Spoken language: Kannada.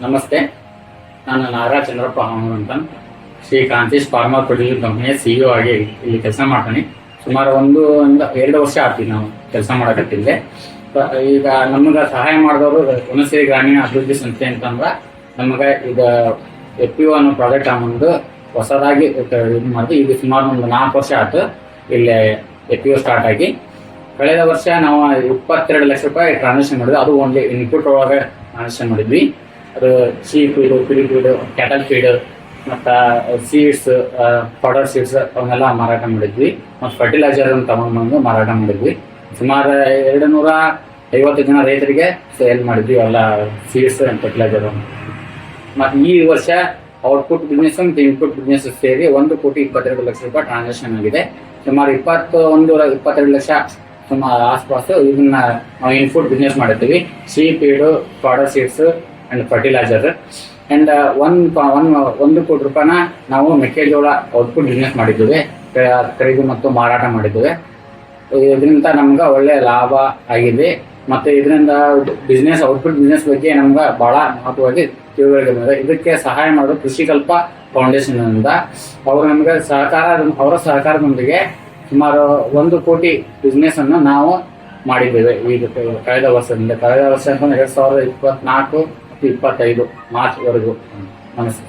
ನಮಸ್ತೆ, ನಾನು ನಾಗರಾಜ್ ಚಂದ್ರಪ್ಪ ಅಂತ ಶ್ರೀ ಕಾಂತೀಶ್ ಫಾರ್ಮಾ ಪ್ರೊಡ್ಯೂಸರ್ ಕಂಪನಿಯ ಸಿಇಒ ಆಗಿ ಇಲ್ಲಿ ಕೆಲಸ ಮಾಡ್ತೀನಿ. ಸುಮಾರು 1-2 ವರ್ಷ ಆಗ್ತೀವಿ ನಾವು ಕೆಲಸ ಮಾಡಕತ್ತಿದ್ದೆ. ಈಗ ನಮ್ಗೆ ಸಹಾಯ ಮಾಡಿದವರು ಹುಣಸೇರಿ ಗ್ರಾಮೀಣ ಅಭಿವೃದ್ಧಿ ಸಂಸ್ಥೆ ಅಂತಂದ್ರೆ ನಮಗೆ ಈಗ FPO ಅನ್ನೋ ಪ್ರಾಜೆಕ್ಟ್ ಒಂದು ಹೊಸದಾಗಿ ಇದು ಮಾಡಿದ್ವಿ. ಈಗ ಸುಮಾರು 4 ವರ್ಷ ಆಯ್ತು ಇಲ್ಲಿ FPO ಸ್ಟಾರ್ಟ್ ಆಗಿ. ಕಳೆದ ವರ್ಷ ನಾವು 22 ಲಕ್ಷ ರೂಪಾಯಿ ಟ್ರಾನ್ಸಾಕ್ಷನ್ ಮಾಡಿದ್ವಿ. ಅದು ಓನ್ಲಿ ಇನ್ಪುಟ್ ಒಳಗೆ ಟ್ರಾನ್ಸಾಕ್ಷನ್ ಮಾಡಿದ್ವಿ. ಅದು ಶೀಪ್ ಫೀಡು, ಪಿಡಿ ಫೀಡು, ಕ್ಯಾಟಲ್ ಫೀಡ್ ಮತ್ತು ಸೀಡ್ಸ್, ಪೌಡರ್ ಸೀಡ್ಸ್ ಅವನ್ನೆಲ್ಲ ಮಾರಾಟ ಮಾಡಿದ್ವಿ. ಮತ್ತು ಫರ್ಟಿಲೈಸರ್ ತಗೊಂಡ್ಬಂದು ಮಾರಾಟ ಮಾಡಿದ್ವಿ. ಸುಮಾರು 250 ಜನ ರೈತರಿಗೆ ಸೇಲ್ ಮಾಡಿದ್ವಿ ಎಲ್ಲ ಸೀಡ್ಸ್ ಆ್ಯಂಡ್ ಫರ್ಟಿಲೈಸರ್. ಮತ್ತು ಈ ವರ್ಷ ಔಟ್ಪುಟ್ ಬಿಸ್ನೆಸ್ ಮತ್ತು ಇನ್ಪುಟ್ ಬಿಸ್ನೆಸ್ ಸೇರಿ 1,22 ಲಕ್ಷ ರೂಪಾಯಿ ಟ್ರಾನ್ಸಾಕ್ಷನ್ ಆಗಿದೆ. ಸುಮಾರು 22 ಲಕ್ಷ ಸುಮಾರು ಆಸ್ಪಾಸು ಇದನ್ನ ನಾವು ಇನ್ಪುಟ್ ಬಿಸ್ನೆಸ್ ಮಾಡಿರ್ತೀವಿ. Sheep feed, powder seeds and fertiliser. And 1 crore ರೂಪಾಯಿನ ನಾವು ಮೆಕ್ಕೆಜೋಳ ಔಟ್ಪುಟ್ ಬಿಸ್ನೆಸ್ ಮಾಡಿದ್ದೇವೆ, ಖರೀದಿ ಮತ್ತು ಮಾರಾಟ ಮಾಡಿದ್ದೇವೆ. ಇದರಿಂದ ನಮ್ಗೆ ಒಳ್ಳೆ ಲಾಭ ಆಗಿದೆ. ಮತ್ತು ಇದರಿಂದ ಬಿಸ್ನೆಸ್ ಔಟ್ಪುಟ್ ಬಿಸ್ನೆಸ್ ಬಗ್ಗೆ ನಮ್ಗೆ ಬಹಳ ಮಹತ್ವವಾಗಿ ತಿಳುವಳಿಕೆ ಬಂದಿದೆ. ಇದಕ್ಕೆ ಸಹಾಯ ಮಾಡೋದು ಕೃಷಿಕಲ್ಪ ಫೌಂಡೇಶನ್ ಇಂದ ಅವರು ನಮಗೆ ಅವರ ಸಹಕಾರದೊಂದಿಗೆ ಸುಮಾರು 1 ಕೋಟಿ ಬಿಸ್ನೆಸ್ ಅನ್ನು ನಾವು ಮಾಡಿದ್ದೇವೆ ಈಗ ಕಳೆದ ವರ್ಷದಿಂದ. ಕಳೆದ ವರ್ಷ ಅಂತಂದ್ರೆ 2024 ಮತ್ತು 2025 ಮಾರ್ಚ್ ವರೆಗೂ. ನಮಸ್ತೆ.